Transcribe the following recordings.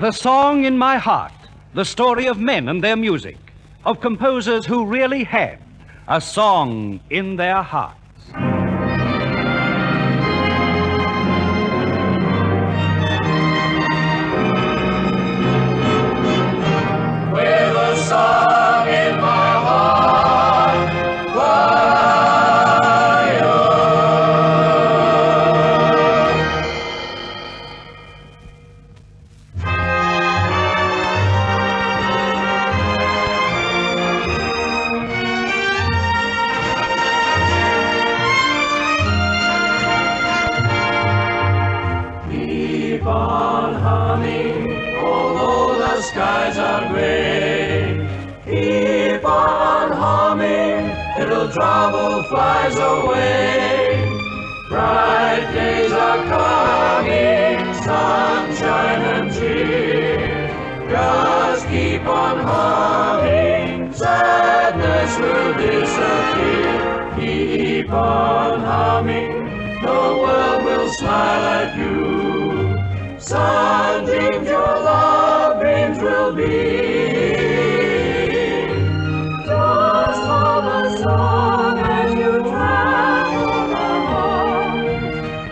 With a song in my heart, the story of men and their music, of composers who really had a song in their hearts. With a song in my heart, keep on humming, although the skies are gray. Keep on humming, it'll trouble flies away. Bright days are coming, sunshine and cheer. Just keep on humming, sadness will disappear. Keep on humming, the world will smile at you. Sun dreams, your love dreams will be. Just hum a song as you travel along.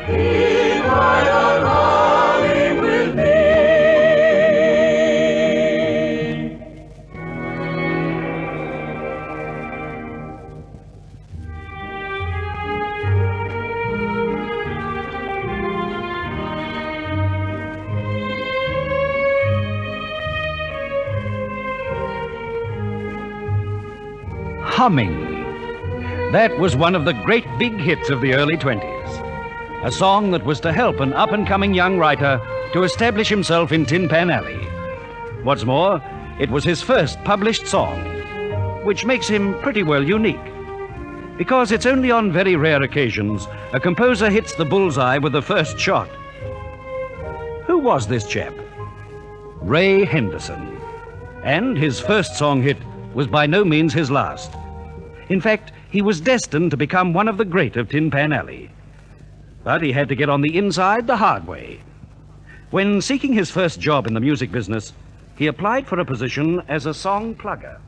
Keep right on humming with me. Humming. That was one of the great big hits of the early 20s. A song that was to help an up-and-coming young writer to establish himself in Tin Pan Alley. What's more, it was his first published song, which makes him pretty well unique. Because it's only on very rare occasions a composer hits the bullseye with the first shot. Who was this chap? Ray Henderson. And his first song hit was by no means his last. In fact, he was destined to become one of the great of Tin Pan Alley. But he had to get on the inside the hard way. When seeking his first job in the music business, he applied for a position as a song plugger.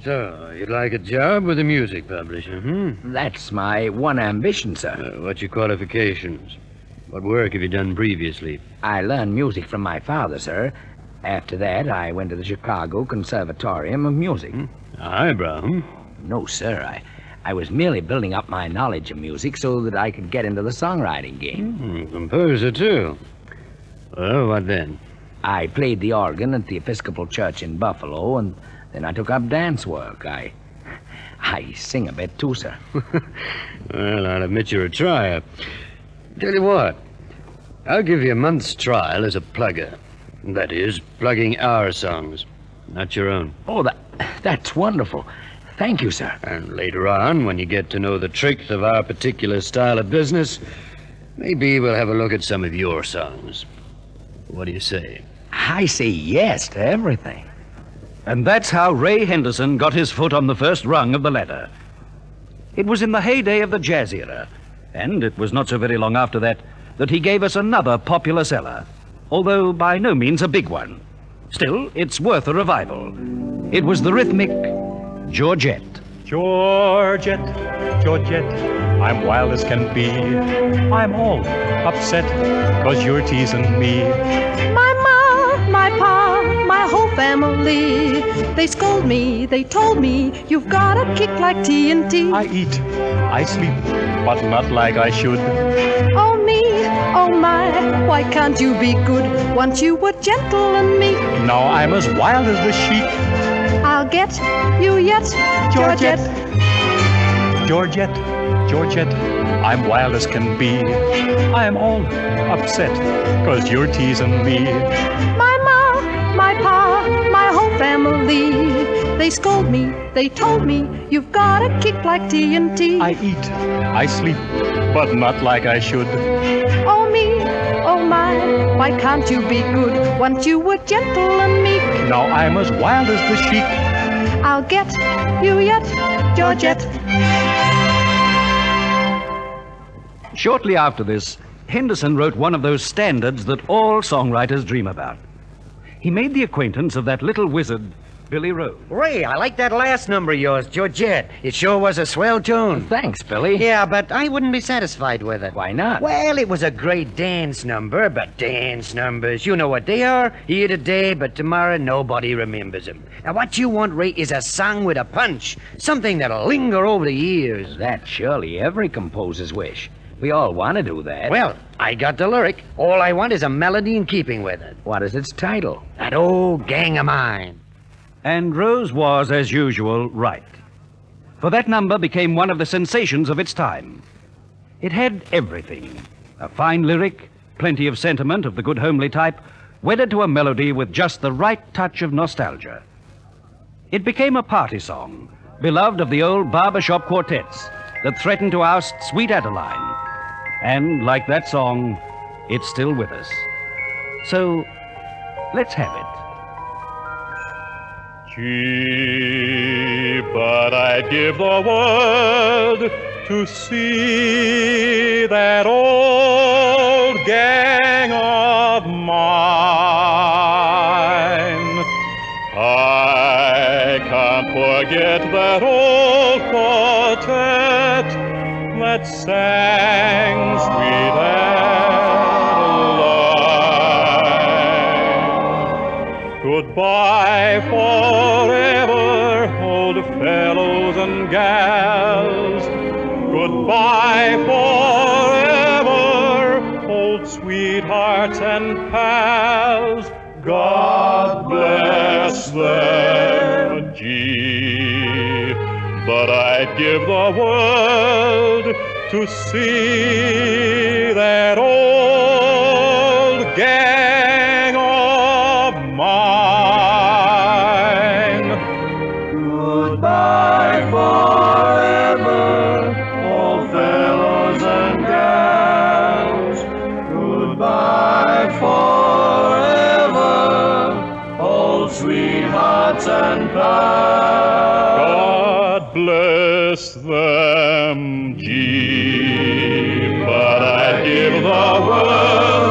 So, you'd like a job with a music publisher, That's my one ambition, sir. What's your qualifications? What work have you done previously? I learned music from my father, sir. After that, I went to the Chicago Conservatorium of Music. Eyebrow, No, sir. I was merely building up my knowledge of music so that I could get into the songwriting game. Composer, too. Well, what then? I played the organ at the Episcopal Church in Buffalo, and then I took up dance work. I sing a bit, too, sir. Well, I'll admit you're a trier. Tell you what, I'll give you a month's trial as a plugger. That is, plugging our songs, not your own. Oh, that's wonderful. Thank you, sir. And later on, when you get to know the tricks of our particular style of business, maybe we'll have a look at some of your songs. What do you say? I say yes to everything. And that's how Ray Henderson got his foot on the first rung of the ladder. It was in the heyday of the jazz era, and it was not so very long after that he gave us another popular seller, although by no means a big one. Still, it's worth a revival. It was the rhythmic Georgette. Georgette, Georgette, I'm wild as can be. I'm all upset 'cause you're teasing me. My ma, my pa, my whole family, they scold me, they told me, you've got a kick like TNT. I eat, I sleep, but not like I should. Oh me, oh my, why can't you be good? Once you were gentle and meek. Now I'm as wild as the sheep. I'll get you yet, Georgette. Georgette, Georgette, I'm wild as can be. I'm all upset 'cause you're teasing me. My ma, my pa, my whole family, they scold me, they told me, you've got a kick like TNT. I eat, I sleep, but not like I should. Oh me, oh my, why can't you be good? Once you were gentle and meek. Now I'm as wild as the sheep. I'll get you yet, Georgette. Shortly after this, Henderson wrote one of those standards that all songwriters dream about. he made the acquaintance of that little wizard, Billy Rose. Ray, I like that last number of yours, Georgette. It sure was a swell tune. Thanks, Billy. Yeah, but I wouldn't be satisfied with it. Why not? Well, it was a great dance number, but dance numbers, you know what they are. Here today, but tomorrow nobody remembers them. Now, what you want, Ray, is a song with a punch. Something that'll linger over the years. That's surely every composer's wish. We all want to do that. Well, I got the lyric. All I want is a melody in keeping with it. What is its title? That old gang of mine. And Rose was, as usual, right. For that number became one of the sensations of its time. It had everything. A fine lyric, plenty of sentiment of the good homely type, wedded to a melody with just the right touch of nostalgia. It became a party song, beloved of the old barbershop quartets that threatened to oust sweet Adeline. And, like that song, it's still with us. So, let's have it. Gee, but I'd give the world to see that old gang of mine. I can't forget that old quartet that sang Sweet Adeline. Goodbye forever, old fellows and gals. Goodbye forever, old sweethearts and pals. God bless them, gee, but I'd give the world to see that old gang of mine. Goodbye forever, old fellows and gals. Goodbye forever, old sweethearts and pals. God bless them, gee, but I'd give the world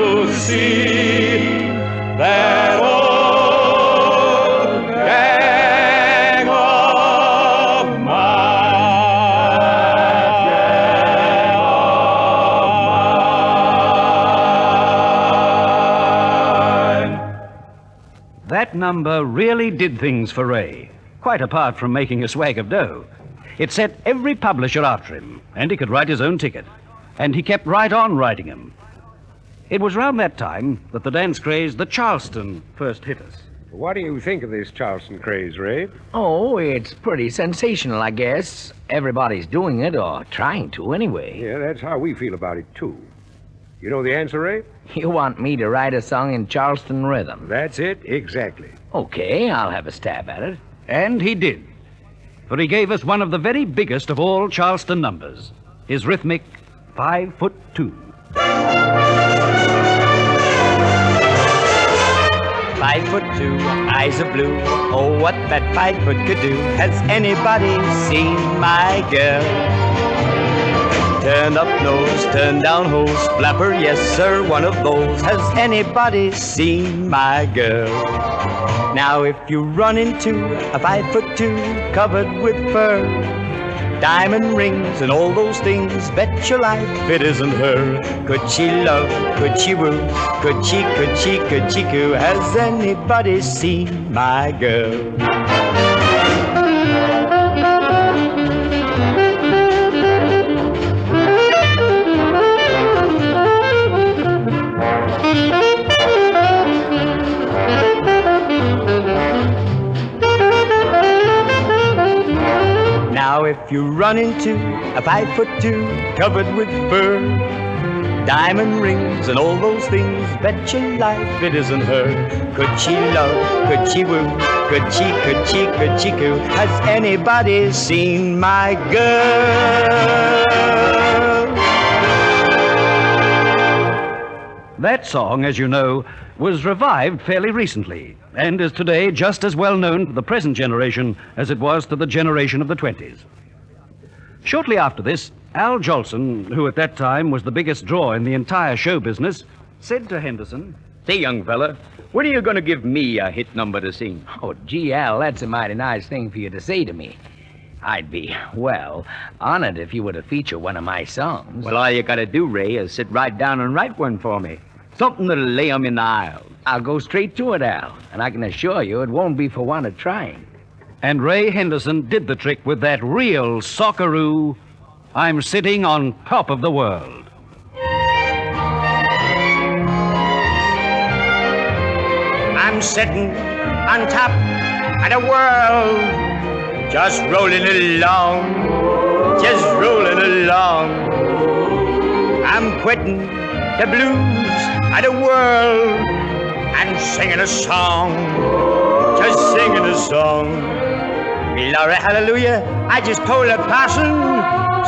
to see that old gang of mine. That number really did things for Ray, quite apart from making a swag of dough. It set every publisher after him, and he could write his own ticket. And he kept right on writing them. It was round that time that the dance craze, the Charleston, first hit us. What do you think of this Charleston craze, Ray? Oh, it's pretty sensational, I guess. Everybody's doing it, or trying to, anyway. Yeah, that's how we feel about it, too. You know the answer, Ray? You want me to write a song in Charleston rhythm? That's it, exactly. Okay, I'll have a stab at it. And he did. For he gave us one of the very biggest of all Charleston numbers, his rhythmic 5'2". 5'2", eyes are blue. Oh, what that 5 foot could do. Has anybody seen my girl? Turn up nose, turn down hose, flapper, yes sir, one of those. Has anybody seen my girl? Now if you run into a 5'2", covered with fur, diamond rings and all those things, bet your life it isn't her. Could she love, could she woo, could she coo? Has anybody seen my girl? Now if you run into a 5'2", covered with fur, diamond rings and all those things, bet your life it isn't her. Could she love, could she woo, could she coo? Has anybody seen my girl? That song, as you know, was revived fairly recently and is today just as well known to the present generation as it was to the generation of the 20s. Shortly after this, Al Jolson, who at that time was the biggest draw in the entire show business, said to Henderson, Say, young fella, When are you going to give me a hit number to sing? Oh, gee, Al, that's a mighty nice thing for you to say to me. I'd be, well, honored if you were to feature one of my songs. Well, all you got to do, Ray, is sit right down and write one for me. Something that'll lay 'em in the aisle. I'll go straight to it, Al, and I can assure you it won't be for want of trying. And Ray Henderson did the trick with that real socceroo, I'm Sitting on Top of the World. I'm sitting on top of the world, just rolling along, just rolling along. I'm quitting the blues of the world and singing a song, just singing a song. Glory, hallelujah, I just told a parson,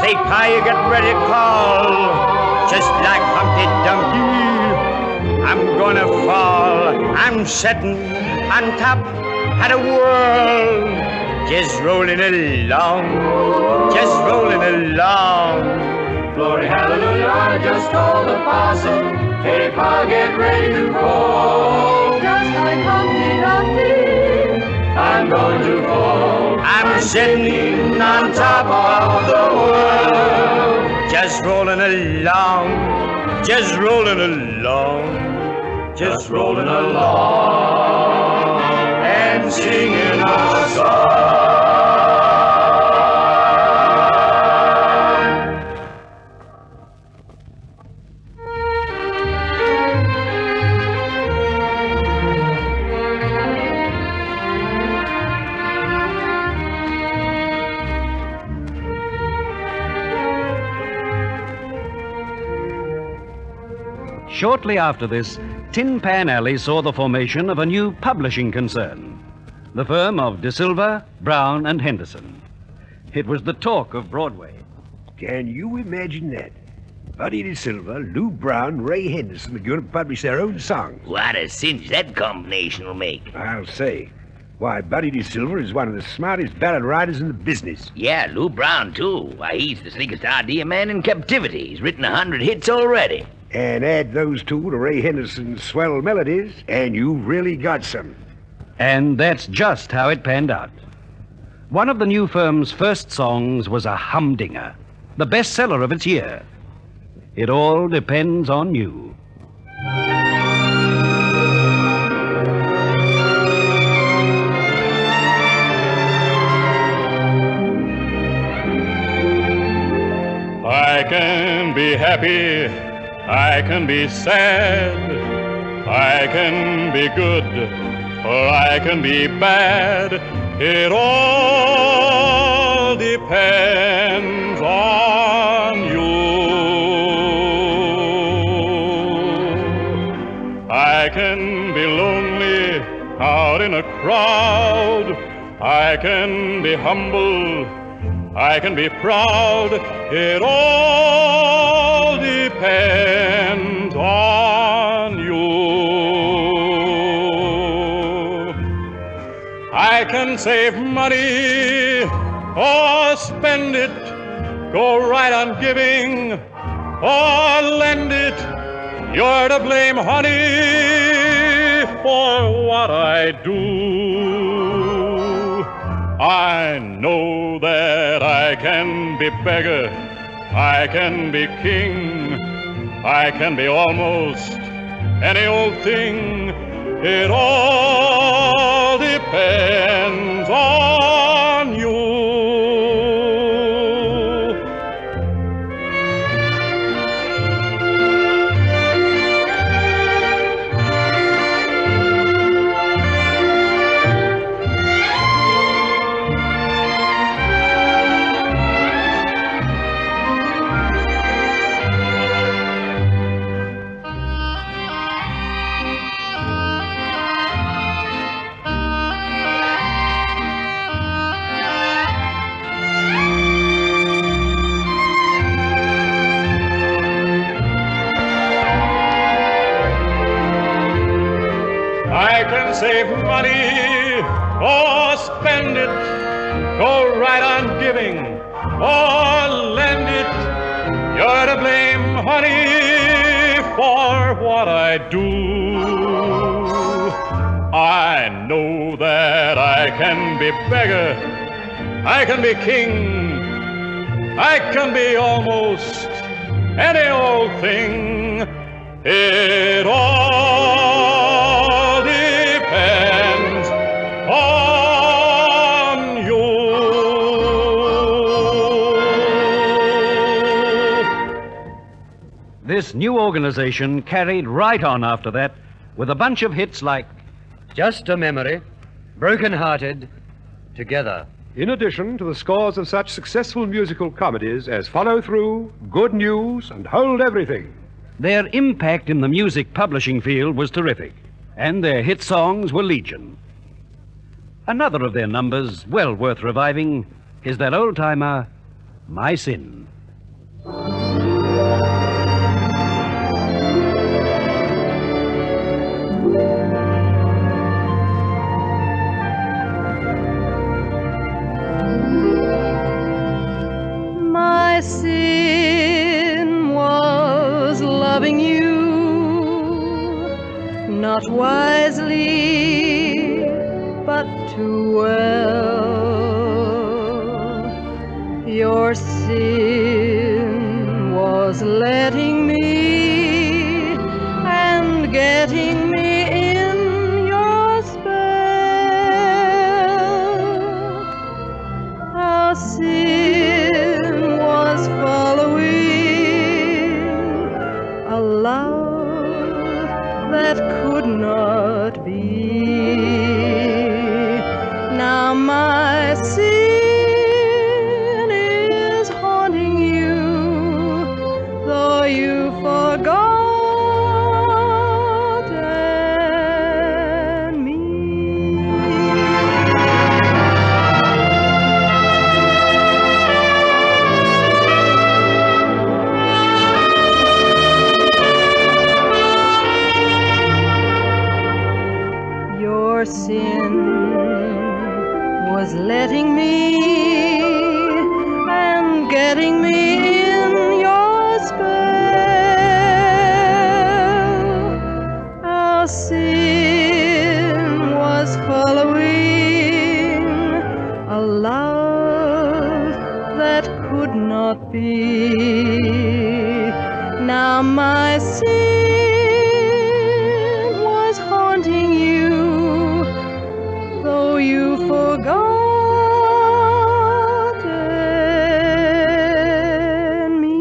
say, Pa, you get ready to call, just like Humpty Dumpty. I'm gonna fall. I'm sitting on top of the world, just rolling along, just rolling along. Glory, hallelujah, I just told the parson, hey, Pa, get ready to fall. Just like Humpty Dumpty, I'm going to fall. I'm sitting on top of the world, just rolling along, just rolling along. Just rolling along and singing a song. Shortly after this, Tin Pan Alley saw the formation of a new publishing concern, the firm of De Silva, Brown, and Henderson. It was the talk of Broadway. Can you imagine that? Buddy De Silva, Lou Brown, Ray Henderson are going to publish their own songs. What a cinch that combination will make. I'll say. Why, Buddy De Silva is one of the smartest ballad writers in the business. Yeah, Lou Brown, too. Why, he's the slickest idea man in captivity. He's written 100 hits already. And add those two to Ray Henderson's swell melodies, and you've really got some. And that's just how it panned out. One of the new firm's first songs was a humdinger, the bestseller of its year. It all depends on you. I can be happy, I can be sad, I can be good, or I can be bad. It all depends on you. I can be lonely out in a crowd, I can be humble, I can be proud. It all depends on you. I can save money or spend it, go right on giving or lend it. You're to blame, honey, for what I do. I know that I can be beggar, I can be king, I can be almost any old thing. It all depends on you. I can save money or spend it, go right on giving or lend it. You're to blame, honey, for what I do. I know that I can be beggar, I can be king, I can be almost any old thing. It all depends on you. This new organization carried right on after that with a bunch of hits like Just a Memory, Broken Hearted, Together. In addition to the scores of such successful musical comedies as Follow Through, Good News, and Hold Everything. Their impact in the music publishing field was terrific, and their hit songs were legion. Another of their numbers, well worth reviving, is that old-timer, My Sin. My sin was loving you, not wisely, but too well. Your sin was letting me and getting me in your spell. Our sin was following a love that could not be. Now my sin is haunting you, though you forgotten me. Your sin was letting me and getting me in your spell. Our sin was following a love that could not be. Now my sin was haunting you, though you forgotten me.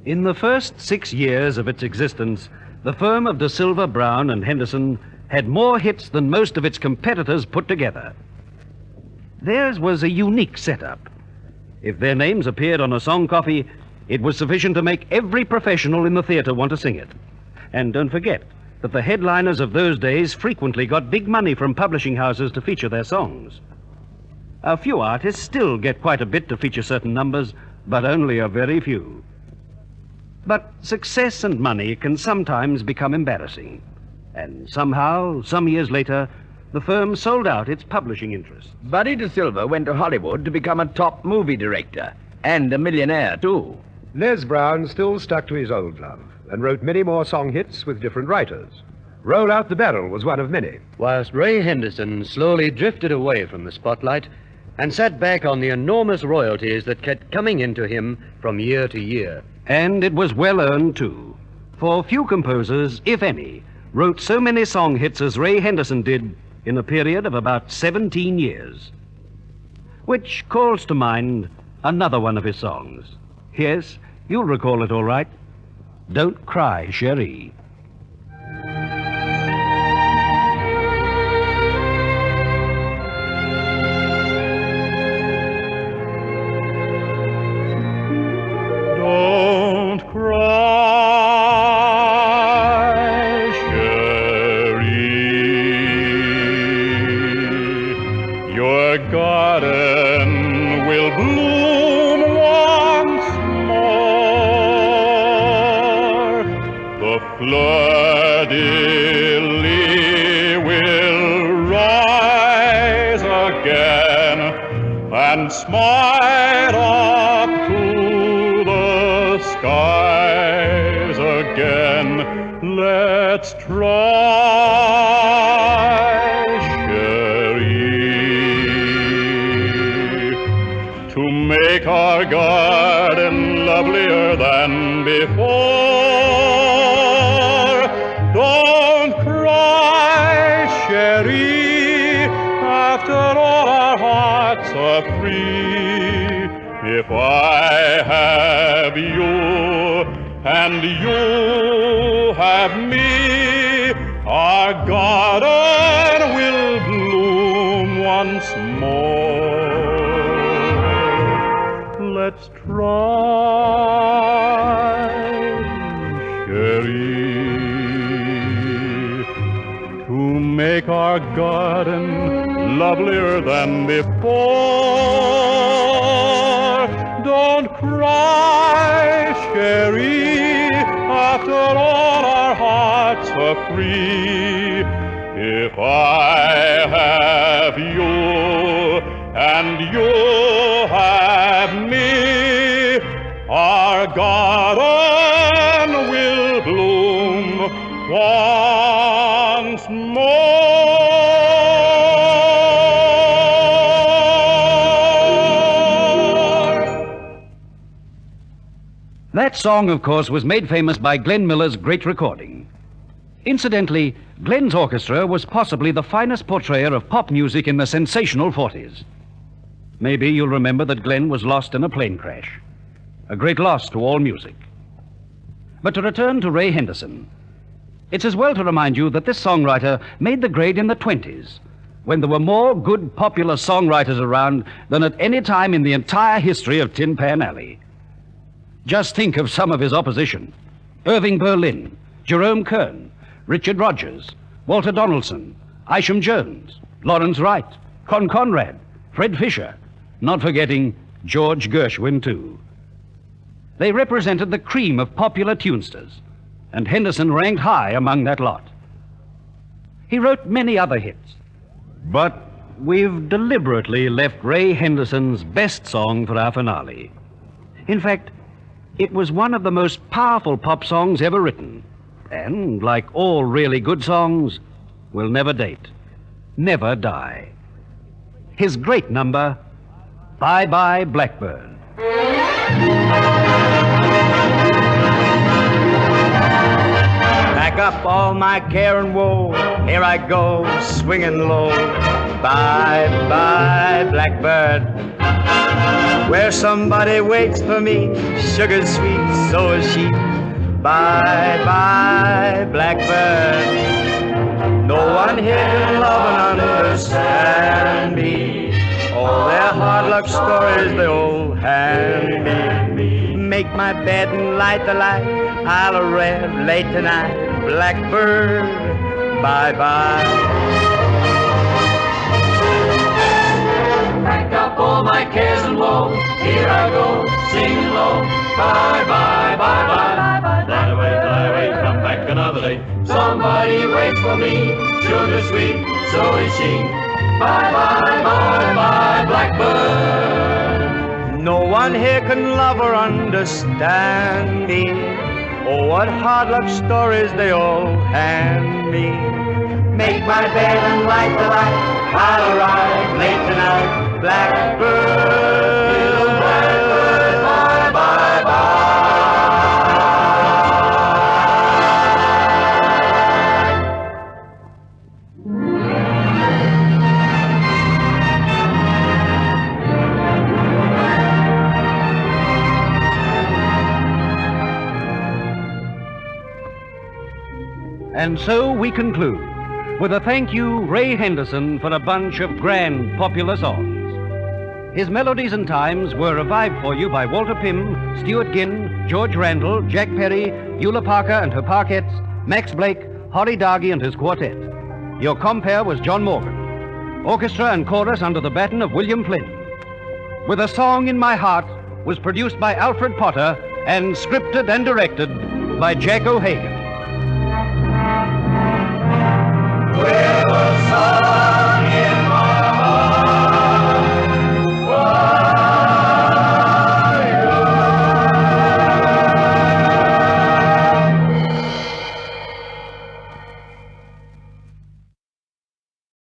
In the first 6 years of its existence, the firm of De Silva, Brown and Henderson had more hits than most of its competitors put together. Theirs was a unique setup. If their names appeared on a song copy, it was sufficient to make every professional in the theater want to sing it. And don't forget that the headliners of those days frequently got big money from publishing houses to feature their songs. A few artists still get quite a bit to feature certain numbers, but only a very few. But success and money can sometimes become embarrassing. And somehow, some years later, the firm sold out its publishing interests. Buddy De Silva went to Hollywood to become a top movie director, and a millionaire, too. Les Brown still stuck to his old love and wrote many more song hits with different writers. Roll Out the Barrel was one of many. Whilst Ray Henderson slowly drifted away from the spotlight and sat back on the enormous royalties that kept coming into him from year to year. And it was well earned, too. For few composers, if any, wrote so many song hits as Ray Henderson did in a period of about 17 years. Which calls to mind another one of his songs. Yes, you'll recall it all right. Don't Cry, Cherie. Don't cry, Cherie. Your garden will bloom once more. The fleur-de-lis will rise again and smile up to our garden lovelier than before. Don't cry, chérie, after all our hearts are free. If I have you and you have me, our garden will bloom once more. Let's try, chérie, to make our garden lovelier than before. Don't cry, chérie, after all our hearts are free. If I have you and you have me, our garden will bloom once more. That song, of course, was made famous by Glenn Miller's great recording. Incidentally, Glenn's orchestra was possibly the finest portrayer of pop music in the sensational 40s. Maybe you'll remember that Glenn was lost in a plane crash. A great loss to all music. But to return to Ray Henderson, it's as well to remind you that this songwriter made the grade in the 20s, when there were more good popular songwriters around than at any time in the entire history of Tin Pan Alley. Just think of some of his opposition: Irving Berlin, Jerome Kern, Richard Rodgers, Walter Donaldson, Isham Jones, Lawrence Wright, Con Conrad, Fred Fisher, not forgetting George Gershwin, too. They represented the cream of popular tunesters, and Henderson ranked high among that lot. He wrote many other hits, but we've deliberately left Ray Henderson's best song for our finale. In fact, it was one of the most powerful pop songs ever written, and, like all really good songs, will never date, never die. His great number, Bye Bye Blackbird. Pack up all my care and woe, here I go, swinging low. Bye bye blackbird, where somebody waits for me, sugar sweet, so is she. Bye bye blackbird, no one here can love and understand me. All their hard luck stories they all hand me. Make my bed and light the light, I'll arrive late tonight. Blackbird, bye bye. Pack up all my cares and woe, here I go, singing low. Bye bye, bye bye. Fly away, come back another day. Somebody waits for me, sugar sweet, so is she. Bye bye, bye bye, blackbird. No one here can love or understand me. Oh, what hard luck stories they all hand me. Make my bed and light the light, I'll arrive late tonight. Blackbird, blackbird, bye bye bye. And so we conclude with a thank you, Ray Henderson, for a bunch of grand popular songs. His melodies and times were revived for you by Walter Pym, Stuart Ginn, George Randall, Jack Perry, Eula Parker and her Parkettes, Max Blake, Horry Dargy and his quartet. Your compere was John Morgan. Orchestra and chorus under the baton of William Flynn. With a Song in My Heart was produced by Alfred Potter and scripted and directed by Jack O'Hagan. With a song